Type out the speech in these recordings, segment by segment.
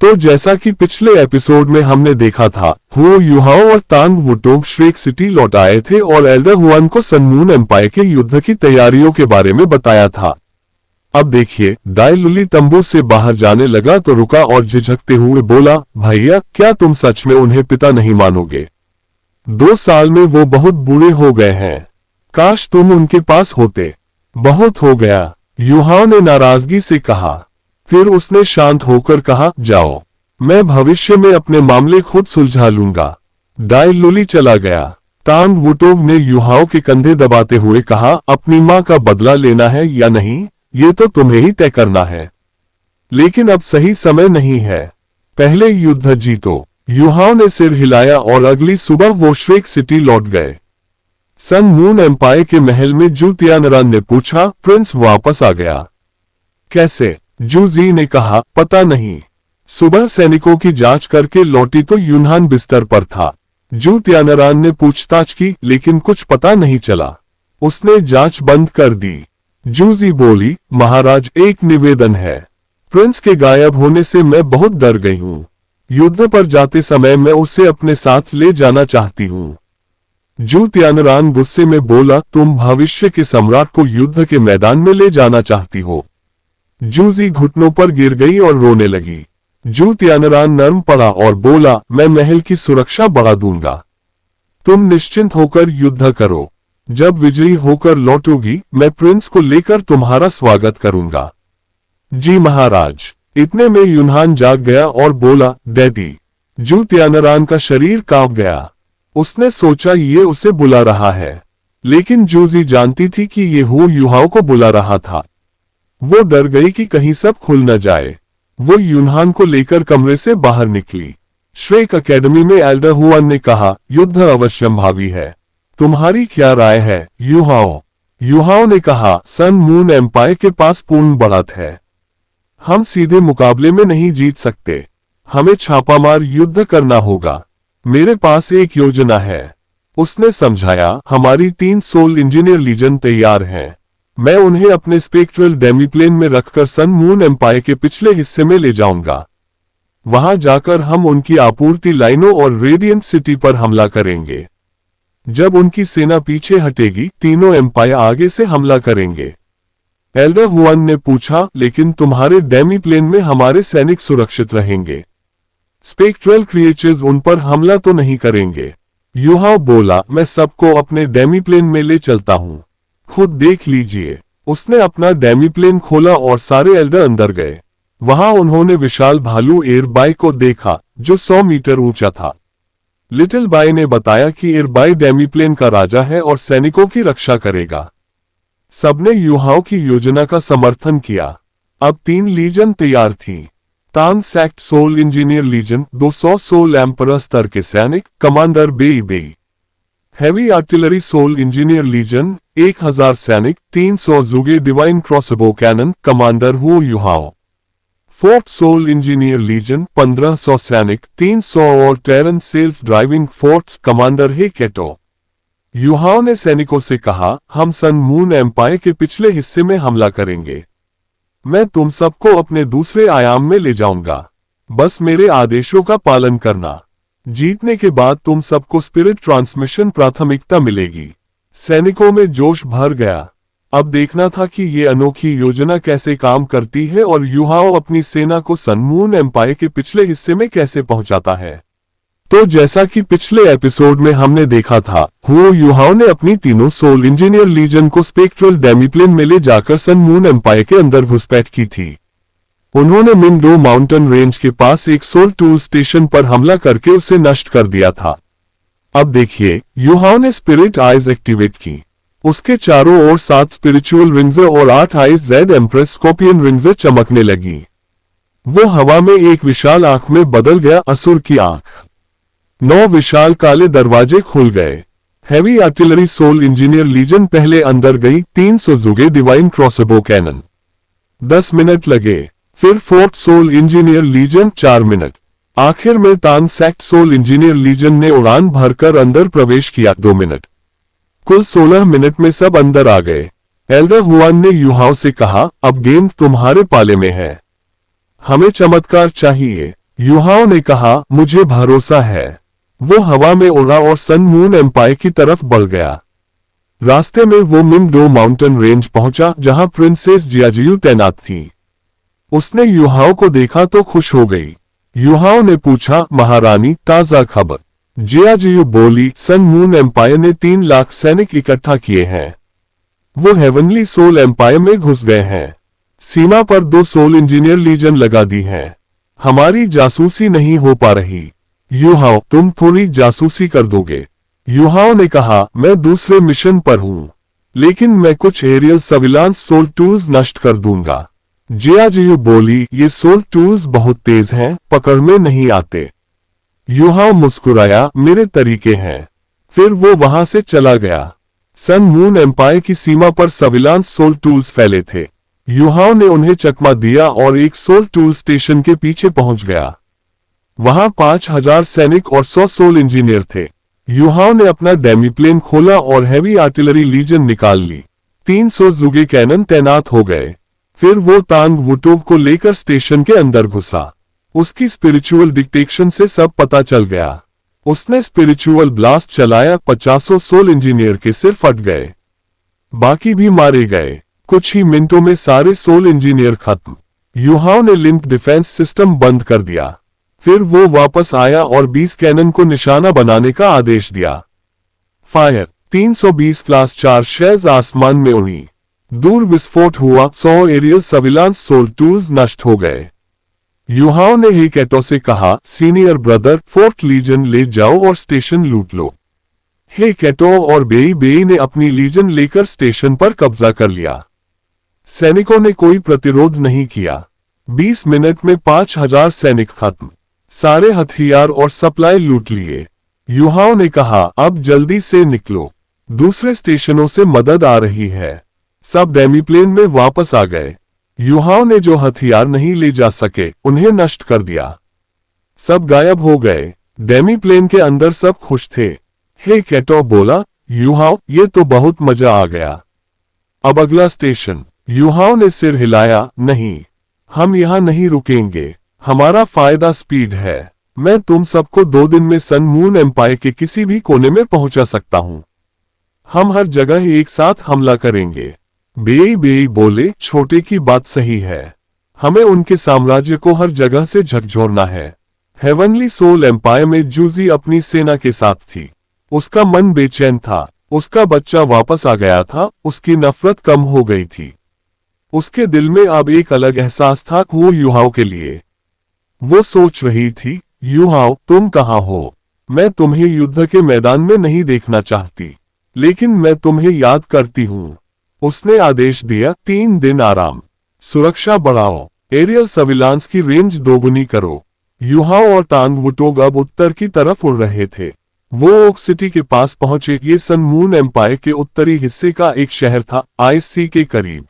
तो जैसा कि पिछले एपिसोड में हमने देखा था, हुओ युहाओ और तांग वुटोंग श्रेक सिटी लौट आए थे और एल्डर हुआन को सन मून एम्पायर के युद्ध की तैयारियों के बारे में बताया था। अब देखिए, दाई लुली तंबू से बाहर जाने लगा तो रुका और झिझकते हुए बोला, भैया क्या तुम सच में उन्हें पिता नहीं मानोगे? 2 साल में वो बहुत बूढ़े हो गए हैं, काश तुम उनके पास होते। बहुत हो गया, युहाओ ने नाराजगी से कहा। फिर उसने शांत होकर कहा, जाओ, मैं भविष्य में अपने मामले खुद सुलझा लूंगा। दाई लुली चला गया। तांग वुटोंग ने युहाओ के कंधे दबाते हुए कहा, अपनी मां का बदला लेना है या नहीं, ये तो तुम्हें ही तय करना है। लेकिन अब सही समय नहीं है, पहले युद्ध जीतो। युहाओ ने सिर हिलाया और अगली सुबह वो श्रेक सिटी लौट गए। सन मून एम्पायर के महल में जू तियानरान ने पूछा, प्रिंस वापस आ गया? कैसे? जू जी ने कहा, पता नहीं, सुबह सैनिकों की जांच करके लौटी तो यूनहान बिस्तर पर था। जू तियानरान ने पूछताछ की लेकिन कुछ पता नहीं चला। उसने जांच बंद कर दी। जू जी बोली, महाराज एक निवेदन है, प्रिंस के गायब होने से मैं बहुत डर गई हूँ। युद्ध पर जाते समय मैं उसे अपने साथ ले जाना चाहती हूँ। जू तियानरान गुस्से में बोला, तुम भविष्य के सम्राट को युद्ध के मैदान में ले जाना चाहती हो? जू जी घुटनों पर गिर गई और रोने लगी। जू तियानरान नर्म पड़ा और बोला, मैं महल की सुरक्षा बढ़ा दूंगा, तुम निश्चिंत होकर युद्ध करो। जब विजयी होकर लौटोगी मैं प्रिंस को लेकर तुम्हारा स्वागत करूंगा। जी महाराज। इतने में यूनहान जाग गया और बोला, डैडी। जू तियानरान का शरीर कांप गया। उसने सोचा ये उसे बुला रहा है, लेकिन जू जी जानती थी कि ये हुओ युहाओ को बुला रहा था। वो डर गई कि कहीं सब खुल न जाए। वो यूनहान को लेकर कमरे से बाहर निकली। श्रेक अकेडमी में एल्डर हुआन ने कहा, युद्ध अवश्यंभावी है, तुम्हारी क्या राय है युहाओ? युहाओ ने कहा, सन मून एम्पायर के पास पूर्ण बढ़त है, हम सीधे मुकाबले में नहीं जीत सकते, हमें छापामार युद्ध करना होगा। मेरे पास एक योजना है। उसने समझाया, हमारी 3 सोल इंजीनियर लीजन तैयार हैं। मैं उन्हें अपने स्पेक्ट्रल डेमीप्लेन में रखकर सन मून एम्पायर के पिछले हिस्से में ले जाऊंगा। वहां जाकर हम उनकी आपूर्ति लाइनों और रेडियंट सिटी पर हमला करेंगे। जब उनकी सेना पीछे हटेगी, तीनों एम्पायर आगे से हमला करेंगे। एल्डर हुआन ने पूछा, लेकिन तुम्हारे डेमीप्लेन में हमारे सैनिक सुरक्षित रहेंगे, स्पेक्ट्रल क्रिएचर्स उन पर हमला तो नहीं करेंगे? युहाओ बोला, मैं सबको अपने डेमीप्लेन में ले चलता हूं, खुद देख लीजिए। उसने अपना डेमीप्लेन खोला और सारे एल्डर अंदर गए। वहां उन्होंने विशाल भालू एयरबाई को देखा जो 100 मीटर ऊंचा था। लिटिल बाई ने बताया कि एयरबाई डेमीप्लेन का राजा है और सैनिकों की रक्षा करेगा। सबने युहाओ की योजना का समर्थन किया। अब 3 लीजन तैयार थी। Tang सैक्ट soul engineer legion 200 soul emperor स्तर के सैनिक, commander Bei. Heavy artillery soul engineer legion 1000 सैनिक, 300 Zhuge divine crossbow cannon, commander Huo Yuhao. Fourth soul engineer legion 1500 सैनिक, 300 और Terran self driving forts, commander He Keto. Yuhao ने सैनिकों से कहा, हम सन मून एम्पायर के पिछले हिस्से में हमला करेंगे। मैं तुम सबको अपने दूसरे आयाम में ले जाऊंगा, बस मेरे आदेशों का पालन करना। जीतने के बाद तुम सबको स्पिरिट ट्रांसमिशन प्राथमिकता मिलेगी। सैनिकों में जोश भर गया। अब देखना था कि ये अनोखी योजना कैसे काम करती है और युहाओ अपनी सेना को सन मून एम्पायर के पिछले हिस्से में कैसे पहुंचाता है। तो जैसा कि पिछले एपिसोड में हमने देखा था, हुओ युहाओ ने अपनी तीनों सोल इंजीनियर लीजन को स्पेक्ट्रल डेमीप्लेन में ले जाकर सन मून एम्पायर के अंदर घुसपैठ की थी। उन्होंने मिंडो माउंटेन रेंज के पास एक सोल टूल स्टेशन पर हमला करके उसे नष्ट कर दिया था। अब देखिए, युहाओ ने स्पिरिट आइज एक्टिवेट की। उसके चारों ओर 7 स्पिरिचुअल रिंग्स और 8 eyes Z empress scorpion rings चमकने लगी। वो हवा में एक विशाल आंख में बदल गया, असुर की आंख। 9 विशाल काले दरवाजे खुल गए। Heavy artillery soul engineer legion पहले अंदर गई, 300 Zhuge divine crossbow cannon. 10 minute लगे। फिर fourth soul engineer legion 4 minute. आखिर में तांग सैक्ट सोल इंजीनियर लीजन ने उड़ान भरकर अंदर प्रवेश किया, 2 मिनट। कुल 16 मिनट में सब अंदर आ गए। एल्डर हुआन ने युहाओ से कहा, अब गेम तुम्हारे पाले में है, हमें चमत्कार चाहिए। युहाओ ने कहा, मुझे भरोसा है। वो हवा में उड़ा और सन मून एम्पायर की तरफ बढ़ गया। रास्ते में वो मिंगडो माउंटेन रेंज पहुंचा जहां प्रिंसेस जियाजियू तैनात थी। उसने युहाओ को देखा तो खुश हो गई। युहाओ ने पूछा, महारानी, ताजा खबर? जियाजियू बोली, सन मून एम्पायर ने 3 लाख सैनिक इकट्ठा किए हैं। वो हेवनली सोल एम्पायर में घुस गए हैं। सीमा पर 2 सोल इंजीनियर लीजन लगा दी हैं। हमारी जासूसी नहीं हो पा रही। युहाओ, तुम थोड़ी जासूसी कर दोगे? युहाओ ने कहा, मैं दूसरे मिशन पर हूं, लेकिन मैं कुछ एरियल सर्विलांस सोल टूल्स नष्ट कर दूंगा। जियाजियू बोली, ये सोल टूल्स बहुत तेज हैं, पकड़ में नहीं आते। युहाओ मुस्कुराया, मेरे तरीके हैं। फिर वो वहां से चला गया। सन मून एम्पायर की सीमा पर सर्विलांस सोल टूल्स फैले थे। युहाओ ने उन्हें चकमा दिया और एक सोल टूल स्टेशन के पीछे पहुंच गया। वहां 5000 सैनिक और 100 सोल इंजीनियर थे। युहाओ ने अपना डेमीप्लेन खोला और हैवी आर्टिलरी लीजन निकाल ली। 300 जुगे कैनन तैनात हो गए। फिर वो तांग वुटोग को लेकर स्टेशन के अंदर घुसा। उसकी स्पिरिचुअल डिक्टेशन से सब पता चल गया। उसने स्पिरिचुअल ब्लास्ट चलाया, 50 सोल इंजीनियर के सिर फट गए। बाकी भी मारे गए। कुछ ही मिनटों में सारे सोल इंजीनियर खत्म। युहाओ ने लिंक डिफेंस सिस्टम बंद कर दिया। फिर वो वापस आया और 20 कैनन को निशाना बनाने का आदेश दिया। फायर। 320 क्लास 4 शेल्स आसमान में उड़ी। दूर विस्फोट हुआ, 100 एरियल सर्विलांस सोल टूल्स नष्ट हो गए। युहाओ ने हेकेटो से कहा, सीनियर ब्रदर, फोर्ट लीजन ले जाओ और स्टेशन लूट लो। हेकेटो और बेई ने अपनी लीजन लेकर स्टेशन पर कब्जा कर लिया। सैनिकों ने कोई प्रतिरोध नहीं किया। 20 मिनट में 5000 सैनिक खत्म। सारे हथियार और सप्लाई लूट लिए। युहाओ ने कहा, अब जल्दी से निकलो, दूसरे स्टेशनों से मदद आ रही है। सब डेमीप्लेन में वापस आ गए। युहाओ ने जो हथियार नहीं ले जा सके उन्हें नष्ट कर दिया। सब गायब हो गए। डेमीप्लेन के अंदर सब खुश थे। हेकेटो बोला, युहाओ, ये तो बहुत मजा आ गया। अब अगला स्टेशन। युहाओ ने सिर हिलाया, नहीं, हम यहां नहीं रुकेंगे। हमारा फायदा स्पीड है। मैं तुम सबको 2 दिन में सन मून एम्पायर के किसी भी कोने में पहुंचा सकता हूं। हम हर जगह एक साथ हमला करेंगे। बेई बोले, छोटे की बात सही है। हमें उनके साम्राज्य को हर जगह से झकझोरना है। हेवनली सोल एम्पायर में जूजी अपनी सेना के साथ थी। उसका मन बेचैन था। उसका बच्चा वापस आ गया था। उसकी नफरत कम हो गई थी। उसके दिल में अब एक अलग एहसास था, वो युहाओ के लिए। वो सोच रही थी, युहाओ, तुम कहां हो? मैं तुम्हें युद्ध के मैदान में नहीं देखना चाहती, लेकिन मैं तुम्हें याद करती हूं। उसने आदेश दिया, 3 दिन आराम, सुरक्षा बढ़ाओ, एरियल सर्विलांस की रेंज दोगुनी करो। युहाओ और तांग वुटोग अब उत्तर की तरफ उड़ रहे थे। वो ओक सिटी के पास पहुंचे। ये सन मून एम्पायर के उत्तरी हिस्से का एक शहर था, आइस सी के करीब।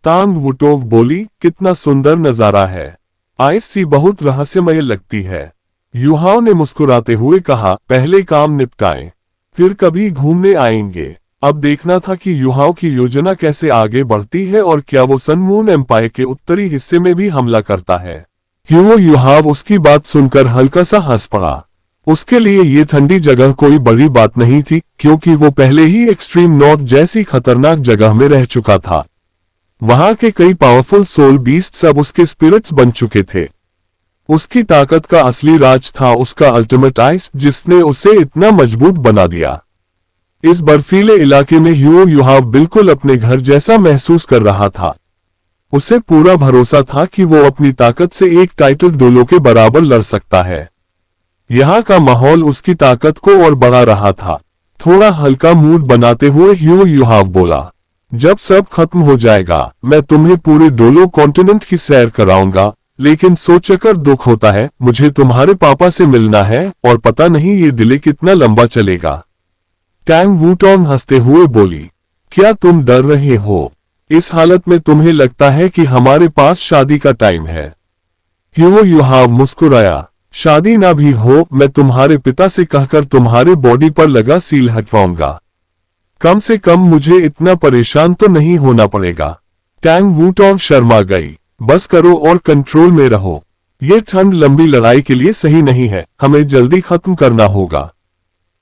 तांग वुटोग बोली, कितना सुंदर नजारा है। आइस सी बहुत रहस्यमय लगती है। युहाओ ने मुस्कुराते हुए कहा, पहले काम निपटाएं, फिर कभी घूमने आएंगे। अब देखना था कि युहाओ की योजना कैसे आगे बढ़ती है और क्या वो सन मून एम्पायर के उत्तरी हिस्से में भी हमला करता है। युहाओ उसकी बात सुनकर हल्का सा हंस पड़ा। उसके लिए ये ठंडी जगह कोई बड़ी बात नहीं थी, क्योंकि वो पहले ही एक्सट्रीम नॉर्थ जैसी खतरनाक जगह में रह चुका था। वहां के कई पावरफुल सोल बीस्ट अब उसके स्पिरिट्स बन चुके थे। उसकी ताकत का असली राज था उसका अल्टीमेट आइस, जिसने उसे इतना मजबूत बना दिया। इस बर्फीले इलाके में युहाओ बिल्कुल अपने घर जैसा महसूस कर रहा था। उसे पूरा भरोसा था कि वो अपनी ताकत से एक टाइटल डोलो के बराबर लड़ सकता है। यहाँ का माहौल उसकी ताकत को और बढ़ा रहा था। थोड़ा हल्का मूड बनाते हुए युहाओ बोला, जब सब खत्म हो जाएगा मैं तुम्हें पूरे डोलो कॉन्टिनेंट की सैर कराऊंगा, लेकिन सोचकर दुख होता है, मुझे तुम्हारे पापा से मिलना है और पता नहीं ये डिले कितना लंबा चलेगा। टैंग वुटोंग हंसते हुए बोली, क्या तुम डर रहे हो? इस हालत में तुम्हें लगता है कि हमारे पास शादी का टाइम है? युहाओ मुस्कुराया, शादी ना भी हो, मैं तुम्हारे पिता से कहकर तुम्हारे बॉडी पर लगा सील हटवाऊंगा। कम से कम मुझे इतना परेशान तो नहीं होना पड़ेगा। टैंग वुटोंग शर्मा गई। बस करो और कंट्रोल में रहो। ये ठंड लंबी लड़ाई के लिए सही नहीं है, हमें जल्दी खत्म करना होगा।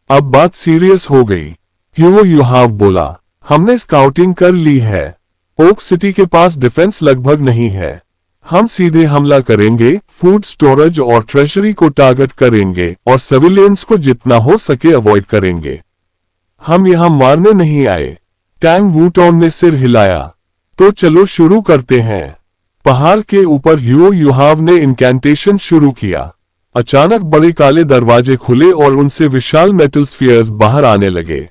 अब बात सीरियस हो गई। ह्यू युहाव बोला, हमने स्काउटिंग कर ली है। ओक सिटी के पास डिफेंस लगभग नहीं है। हम सीधे हमला करेंगे, फूड स्टोरेज और ट्रेजरी को टारगेट करेंगे और सिविलियंस को जितना हो सके अवॉइड करेंगे। हम यहां मारने नहीं आए। टैंग वूटॉन ने सिर हिलाया। तो चलो शुरू करते हैं। पहाड़ के ऊपर ह्यू युहाव ने इनकैंटेशन शुरू किया। अचानक बड़े काले दरवाजे खुले और उनसे विशाल मेटल स्फीयर्स बाहर आने लगे।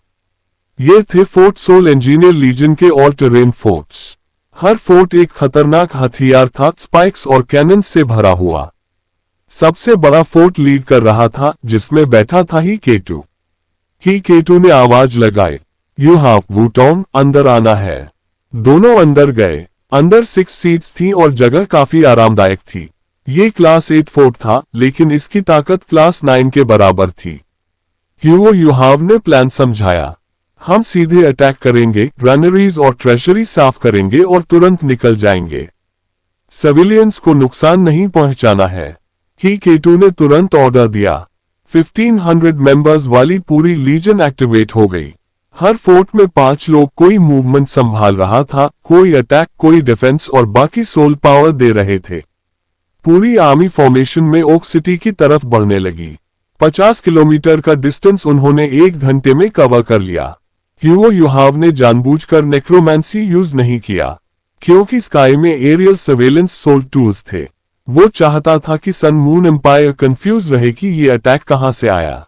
ये थे फोर्ट सोल इंजीनियर लीजन के ऑल टेरेन फोर्ट्स। हर फोर्ट एक खतरनाक हथियार था, स्पाइक्स और कैनन से भरा हुआ। सबसे बड़ा फोर्ट लीड कर रहा था, जिसमें बैठा था ही केटू। ही केटू ने आवाज लगाई, युहाव वूटॉन अंदर आना है। दोनों अंदर गए। अंदर 6 सीट्स थी और जगह काफी आरामदायक थी। ये क्लास 8 फोर्ट था, लेकिन इसकी ताकत क्लास 9 के बराबर थी। ह्यू युहाव ने प्लान समझाया। हम सीधे अटैक करेंगे, ग्रैनरीज और ट्रेजरी साफ करेंगे और तुरंत निकल जाएंगे। सिविलियंस को नुकसान नहीं पहुंचाना है। ही केटू ने तुरंत ऑर्डर दिया। 1500 मेंबर्स वाली पूरी लीजन एक्टिवेट हो गई। हर फोर्ट में 5 लोग कोई मूवमेंट संभाल रहा था, कोई अटैक, कोई डिफेंस और बाकी सोल पावर दे रहे थे। पूरी आर्मी फॉर्मेशन में ओक सिटी की तरफ बढ़ने लगी। 50 किलोमीटर का डिस्टेंस उन्होंने 1 घंटे में कवर कर लिया। ह्यू युहाव ने जानबूझकर नेक्रोमैंसी यूज नहीं किया, क्योंकि स्काई में एरियल सर्वेलेंस सोल टूल्स थे। वो चाहता था कि सन मून एम्पायर कंफ्यूज रहे कि ये अटैक कहां से आया।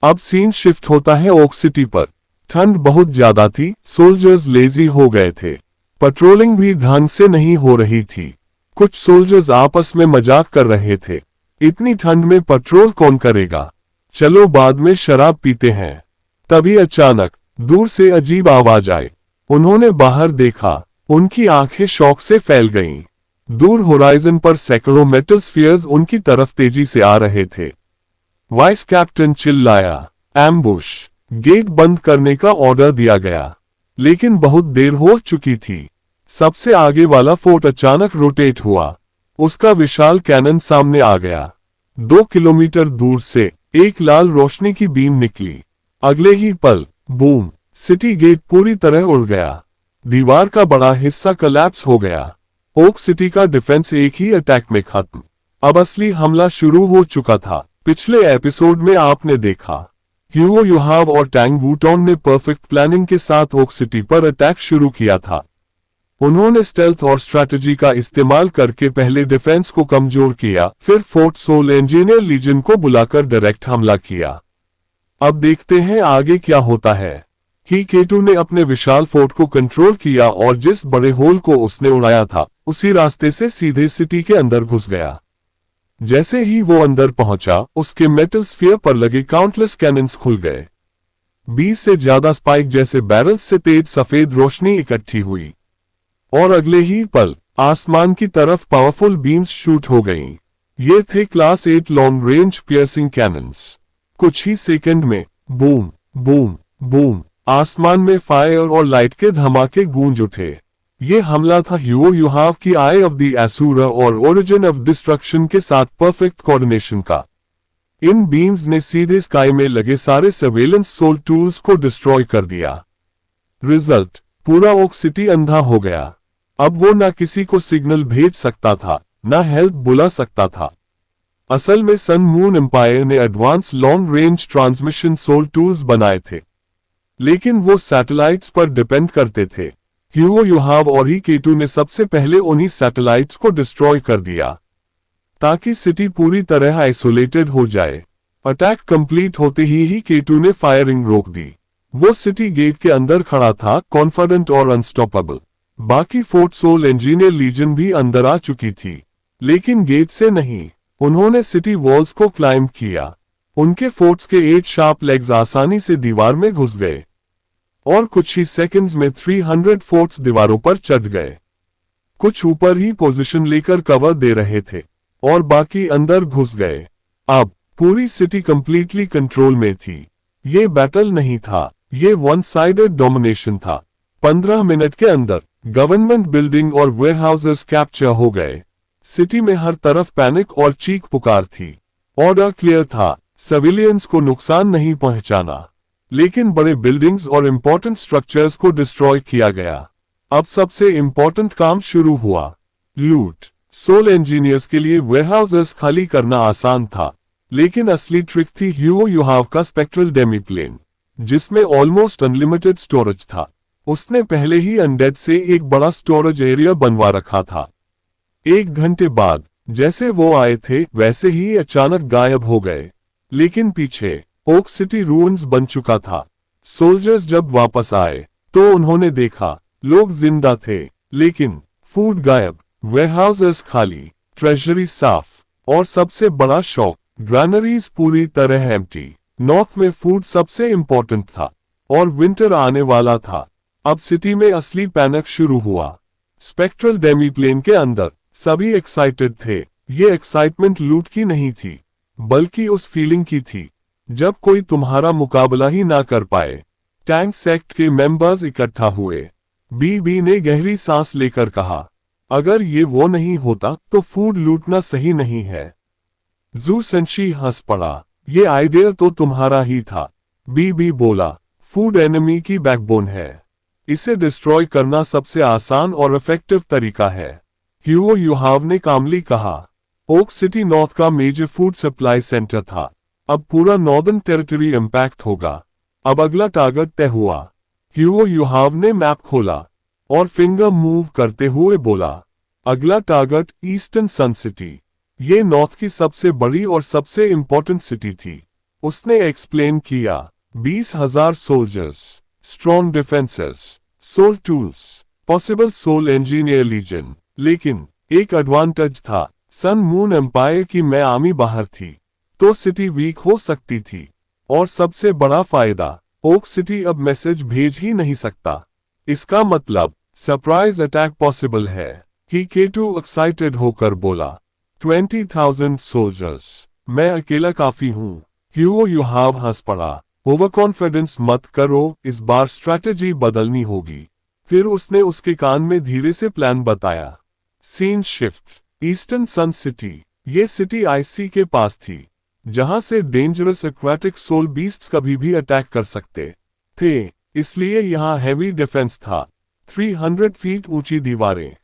अब सीन शिफ्ट होता है ओक सिटी पर। ठंड बहुत ज्यादा थी, सोल्जर्स लेजी हो गए थे। पेट्रोलिंग भी ढंग से नहीं हो रही थी। कुछ सोल्जर्स आपस में मजाक कर रहे थे, इतनी ठंड में पेट्रोल कौन करेगा, चलो बाद में शराब पीते हैं। तभी अचानक दूर से अजीब आवाज आई। उन्होंने बाहर देखा। उनकी आंखें शौक से फैल गईं। दूर होराइजन पर सैकड़ों मेटल स्फीयर्स उनकी तरफ तेजी से आ रहे थे। वाइस कैप्टन चिल्लाया, एम्बुश। गेट बंद करने का ऑर्डर दिया गया, लेकिन बहुत देर हो चुकी थी। सबसे आगे वाला फोर्ट अचानक रोटेट हुआ। उसका विशाल कैनन सामने आ गया। 2 किलोमीटर दूर से एक लाल रोशनी की बीम निकली। अगले ही पल बूम, सिटी गेट पूरी तरह उड़ गया। दीवार का बड़ा हिस्सा कोलैप्स हो गया। ओक सिटी का डिफेंस एक ही अटैक में खत्म। अब असली हमला शुरू हो चुका था। पिछले एपिसोड में आपने देखा, ह्यू युहाव और टैंग वूटॉन ने परफेक्ट प्लानिंग के साथ ओक सिटी पर अटैक शुरू किया था। उन्होंने स्टेल्थ और स्ट्रैटेजी का इस्तेमाल करके पहले डिफेंस को कमजोर किया, फिर फोर्ट सोल इंजीनियर लीजन को बुलाकर डायरेक्ट हमला किया। अब देखते हैं आगे क्या होता है। ही केटू ने अपने विशाल फोर्ट को कंट्रोल किया और जिस बड़े होल को उसने उड़ाया था, उसी रास्ते से सीधे सिटी के अंदर घुस गया। जैसे ही वो अंदर पहुंचा, उसके मेटल स्फीयर पर लगे काउंटलेस कैनन्स खुल गए। 20 से ज्यादा स्पाइक जैसे बैरल्स से तेज सफेद रोशनी इकट्ठी हुई और अगले ही पल आसमान की तरफ पावरफुल बीम्स शूट हो गईं। ये थे class 8 long range piercing cannons. कुछ ही सेकंड में बूम बूम बूम आसमान में फायर और लाइट के धमाके गूंज उठे। ये हमला था ह्यू युहाव की आई ऑफ द एसूरा और ओरिजिन ऑफ डिस्ट्रक्शन के साथ परफेक्ट कोऑर्डिनेशन का। इन बीम्स ने सीधे स्काई में लगे सारे सर्वेलेंस सोल टूल्स को डिस्ट्रॉय कर दिया। रिजल्ट, पूरा ओक सिटी अंधा हो गया। अब वो ना किसी को सिग्नल भेज सकता था, ना हेल्प बुला सकता था। असल में सन मून एम्पायर ने advance long range transmission soul tools बनाए थे, लेकिन वो सैटेलाइट्स पर डिपेंड करते थे। ह्यू युहाव और ही केटू ने सबसे पहले उन्हीं सैटेलाइट्स को डिस्ट्रॉय कर दिया, ताकि सिटी पूरी तरह आइसोलेटेड हो जाए। अटैक कंप्लीट होते ही केटू ने फायरिंग रोक दी। वो सिटी गेट के अंदर खड़ा था, कॉन्फिडेंट और अनस्टॉपेबल। बाकी फोर्ट सोल इंजीनियर लीजन भी अंदर आ चुकी थी, लेकिन गेट से नहीं। उन्होंने सिटी वॉल्स को क्लाइंब किया। उनके फोर्ट्स के 8 शार्प लेग्स आसानी से दीवार में घुस गए और कुछ ही सेकंड्स में 300 फोर्ट्स दीवारों पर चढ़ गए। कुछ ऊपर ही पोजीशन लेकर कवर दे रहे थे और बाकी अंदर घुस गए। अब पूरी सिटी कंप्लीटली कंट्रोल में थी। ये बैटल नहीं था, ये वन साइडेड डोमिनेशन था। 15 मिनट के अंदर गवर्नमेंट बिल्डिंग और वेयरहाउसेस कैप्चर हो गए। सिटी में हर तरफ पैनिक और चीख पुकार थी। ऑर्डर क्लियर था, सिविलियंस को नुकसान नहीं पहुंचाना, लेकिन बड़े बिल्डिंग्स और इंपॉर्टेंट स्ट्रक्चर्स को डिस्ट्रॉय किया गया। अब सबसे इंपॉर्टेंट काम शुरू हुआ, लूट। सोल इंजीनियर्स के लिए वेयरहाउसेस खाली करना आसान था, लेकिन असली ट्रिक थी ह्यूगो युहाव का स्पेक्ट्रल डेमीप्लेन, जिसमें ऑलमोस्ट अनलिमिटेड स्टोरेज था। उसने पहले ही अनडेड से एक बड़ा स्टोरेज एरिया बनवा रखा था। 1 घंटे बाद जैसे वो आए थे वैसे ही अचानक गायब हो गए, लेकिन पीछे ओक सिटी रूइंस बन चुका था। सोल्जर्स जब वापस आए तो उन्होंने देखा लोग जिंदा थे, लेकिन फूड गायब, वेयरहाउसेस खाली, ट्रेजरी साफ, और सबसे बड़ा शॉक, ग्रैनरीज पूरी तरह एम्प्टी। नॉर्थ में फूड सबसे इंपॉर्टेंट था और विंटर आने वाला था। अब सिटी में असली पैनिक शुरू हुआ। स्पेक्ट्रल डेमीप्लेन के अंदर सभी एक्साइटेड थे। ये एक्साइटमेंट लूट की नहीं थी, बल्कि उस फीलिंग की थी जब कोई तुम्हारा मुकाबला ही ना कर पाए। टैंक सेक्ट के मेंबर्स इकट्ठा हुए। बीबी ने गहरी सांस लेकर कहा, अगर ये वो नहीं होता तो फूड लूटना सही नहीं है। जू सेंशी हंस पड़ा, ये आइडिया तो तुम्हारा ही था। बीबी बोला, फूड एनिमी की बैकबोन है, इसे डिस्ट्रॉय करना सबसे आसान और इफेक्टिव तरीका है। ह्यूगो युहाव ने कामली कहा। ओक सिटी नॉर्थ का मेजर फूड सप्लाई सेंटर था। अब पूरा नॉर्दर्न टेरिटरी इंपैक्ट होगा। अब अगला टारगेट तय हुआ। ह्यूगो युहाव ने मैप खोला और फिंगर मूव करते हुए बोला, अगला टारगेट ईस्टर्न सन सिटी। ये नॉर्थ की सबसे बड़ी और सबसे इंपॉर्टेंट सिटी थी। उसने एक्सप्लेन किया, 20,000 soldiers, strong defenses, soul tools, possible soul engineer legion. लेकिन एक एडवांटेज था, सन मून एम्पायर की मैं आर्मी बाहर थी तो सिटी वीक हो सकती थी। और सबसे बड़ा फायदा, ओक सिटी अब मैसेज भेज ही नहीं सकता। इसका मतलब सरप्राइज अटैक पॉसिबल है। ही केटू एक्साइटेड होकर बोला, 20,000 सोल्जर्स, मैं अकेला काफी हूं। ह्यूगो युहाव हंस पड़ा, ओवर कॉन्फिडेंस मत करो, इस बार स्ट्रैटेजी बदलनी होगी। फिर उसने उसके कान में धीरे से प्लान बताया। सीन शिफ्ट, ईस्टर्न सन सिटी। ये सिटी आईसी के पास थी, जहां से डेंजरस एक्वाटिक सोल बीस्ट्स कभी भी अटैक कर सकते थे, इसलिए यहां हैवी डिफेंस था। 300 फीट ऊंची दीवारें,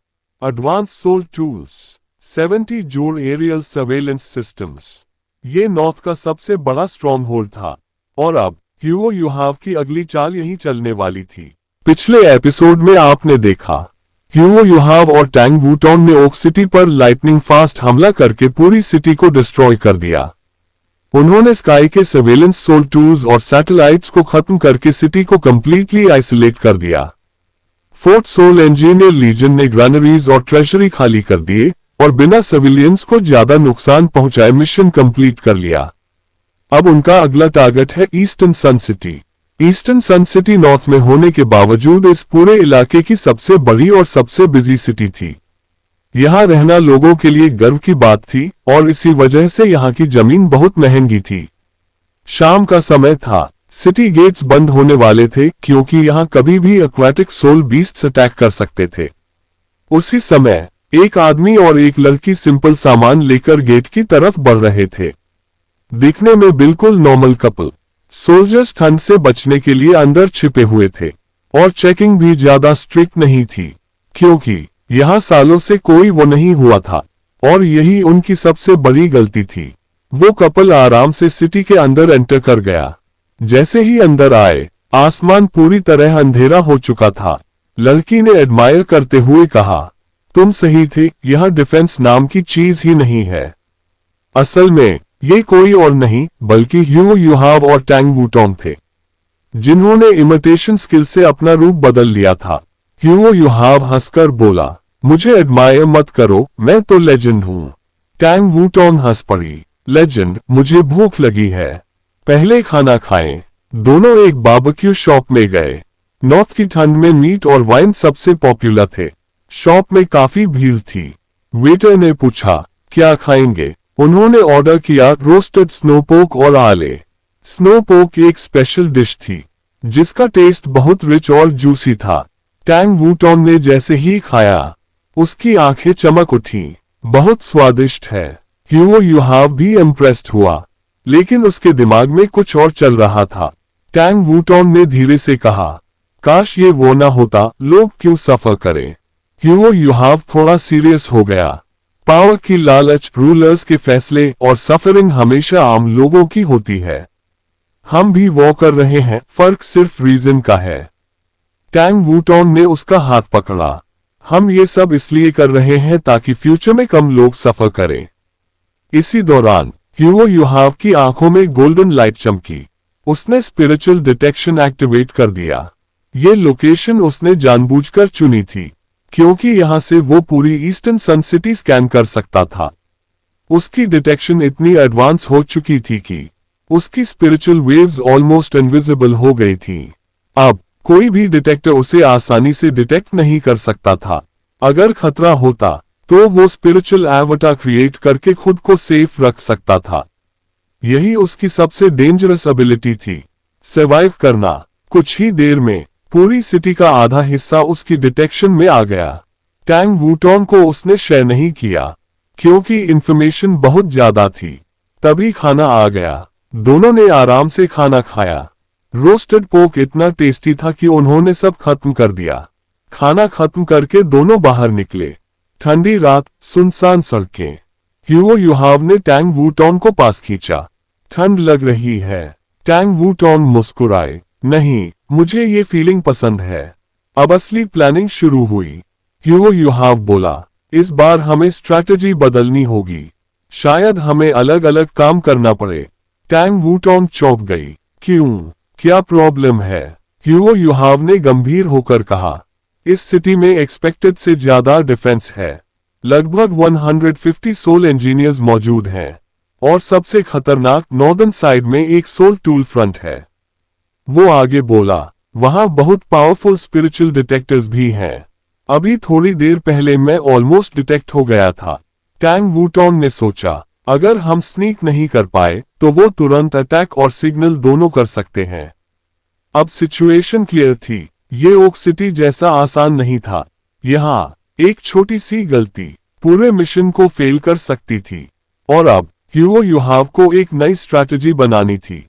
एडवांस सोल टूल्स, 70 जोड़ एरियल सर्वेलेंस सिस्टम्स। ये नॉर्थ का सबसे बड़ा स्ट्रॉन्ग होल्ड था और अब ह्यूगो युहाव की अगली चाल यही चलने वाली थी। पिछले एपिसोड में आपने देखा, ह्यूगो युहाव और टैंग वूटॉन ने ओक सिटी पर लाइटनिंग फास्ट हमला करके पूरी सिटी को डिस्ट्रॉय कर दिया। उन्होंने स्काई के सर्वेलेंस, सोल टूल्स और सैटेलाइट्स को खत्म करके सिटी को कंप्लीटली आइसोलेट कर दिया। फोर्ट सोल इंजीनियर लीजन ने ग्रैनरीज और ट्रेजरी खाली कर दिए और बिना सिविलियंस को ज्यादा नुकसान पहुंचाए मिशन कंप्लीट कर लिया। अब उनका अगला टारगेट है ईस्टर्न सन सिटी। ईस्टर्न सन सिटी नॉर्थ में होने के बावजूद इस पूरे इलाके की सबसे बड़ी और सबसे बिजी सिटी थी। यहां रहना लोगों के लिए गर्व की बात थी और इसी वजह से यहां की जमीन बहुत महंगी थी। शाम का समय था, सिटी गेट्स बंद होने वाले थे क्योंकि यहां कभी भी एक्वाटिक सोल बीस्ट्स अटैक कर सकते थे। उसी समय एक आदमी और एक लड़की सिंपल सामान लेकर गेट की तरफ बढ़ रहे थे। दिखने में बिल्कुल नॉर्मल कपल। सोल्जर्स ठंड से बचने के लिए अंदर छिपे हुए थे और चेकिंग भी ज्यादा स्ट्रिक्ट नहीं थी क्योंकि यहां सालों से कोई वो नहीं हुआ था और यही उनकी सबसे बड़ी गलती थी। वो कपल आराम से सिटी के अंदर एंटर कर गया। जैसे ही अंदर आए, आसमान पूरी तरह अंधेरा हो चुका था। लड़की ने एडमायर करते हुए कहा, तुम सही थे, यह डिफेंस नाम की चीज ही नहीं है। असल में ये कोई और नहीं बल्कि ह्यूगो युहाव और टैंग वूटॉन थे, जिन्होंने इमिटेशन स्किल से अपना रूप बदल लिया था। ह्यूगो युहाव हंसकर बोला, मुझे एडमायर मत करो, मैं तो लेजेंड हूं। टैंग वूटॉन हंस पड़ी, लेजेंड, मुझे भूख लगी है, पहले खाना खाएं। दोनों एक बारबेक्यू शॉप में गए। नॉर्थ की ठंड में मीट और वाइन सबसे पॉपुलर थे। शॉप में काफी भीड़ थी। वेटर ने पूछा, क्या खाएंगे? उन्होंने ऑर्डर किया रोस्टेड स्नोपोक और आले। स्नोपोक एक स्पेशल डिश थी जिसका टेस्ट बहुत रिच और जूसी था। टैंग वूटॉन ने जैसे ही खाया, उसकी आंखें चमक उठी। बहुत स्वादिष्ट है। ह्यूगो यूहाव भी इम्प्रेस्ड हुआ, लेकिन उसके दिमाग में कुछ और चल रहा था। टैंग वूटोंग ने धीरे से कहा, काश ये वो ना होता, लोग क्यों सफर करें। ह्यूगो यूहाव थोड़ा सीरियस हो गया। पावर की लालच, रूलर्स के फैसले और सफरिंग हमेशा आम लोगों की होती है। हम भी वो कर रहे हैं, फर्क सिर्फ रीजन का है। टैंग वूटोंग ने उसका हाथ पकड़ा। हम ये सब इसलिए कर रहे हैं ताकि फ्यूचर में कम लोग सफर करें। इसी दौरान ह्यूगो यूहाव की आंखों में गोल्डन लाइट चमकी। उसने स्पिरिचुअल डिटेक्शन एक्टिवेट कर दिया। ये लोकेशन उसने जानबूझकर चुनी थी, क्योंकि यहां से वो पूरी ईस्टर्न सन सिटी स्कैन कर सकता था। उसकी डिटेक्शन इतनी एडवांस हो चुकी थी कि उसकी स्पिरिचुअल वेव्स ऑलमोस्ट इनविजिबल हो गई थी। अब कोई भी डिटेक्टर उसे आसानी से डिटेक्ट नहीं कर सकता था। अगर खतरा होता तो वो स्पिरिचुअल एवटार क्रिएट करके खुद को सेफ रख सकता था। यही उसकी सबसे डेंजरस एबिलिटी थी, सर्वाइव करना। कुछ ही देर में पूरी सिटी का आधा हिस्सा उसकी डिटेक्शन में आ गया। टैंग वूटोंग को उसने शेयर नहीं किया, क्योंकि इंफॉर्मेशन बहुत ज्यादा थी। तभी खाना आ गया। दोनों ने आराम से खाना खाया। रोस्टेड पोर्क इतना टेस्टी था कि उन्होंने सब खत्म कर दिया। खाना खत्म करके दोनों बाहर निकले। ठंडी रात, सुनसान सड़कें। ह्यूगो यूहाव ने टैंग वूटोंग को पास खींचा। ठंड लग रही है। टैंग वूटोंग मुस्कुराए, नहीं, मुझे ये फीलिंग पसंद है। अब असली प्लानिंग शुरू हुई। ह्यूगो यूहाव बोला, इस बार हमें स्ट्रैटेजी बदलनी होगी। शायद हमें अलग अलग काम करना पड़े। टैंग वूटोंग चौंक गई। क्यों, क्या प्रॉब्लम है? ह्यूगो यूहाव ने गंभीर होकर कहा, इस सिटी में एक्सपेक्टेड से ज्यादा डिफेंस है। लगभग 150 सोल इंजीनियर्स मौजूद हैं, और सबसे खतरनाक नॉर्दर्न साइड में एक सोल टूल फ्रंट है। वो आगे बोला, वहां बहुत पावरफुल स्पिरिचुअल डिटेक्टर्स भी हैं। अभी थोड़ी देर पहले मैं ऑलमोस्ट डिटेक्ट हो गया था। टैंग वूटोंग ने सोचा, अगर हम स्नीक नहीं कर पाए तो वो तुरंत अटैक और सिग्नल दोनों कर सकते हैं। अब सिचुएशन क्लियर थी। ये ओक सिटी जैसा आसान नहीं था। यहाँ एक छोटी सी गलती पूरे मिशन को फेल कर सकती थी। और अब ह्यूगो यूहाव को एक नई स्ट्रैटेजी बनानी थी।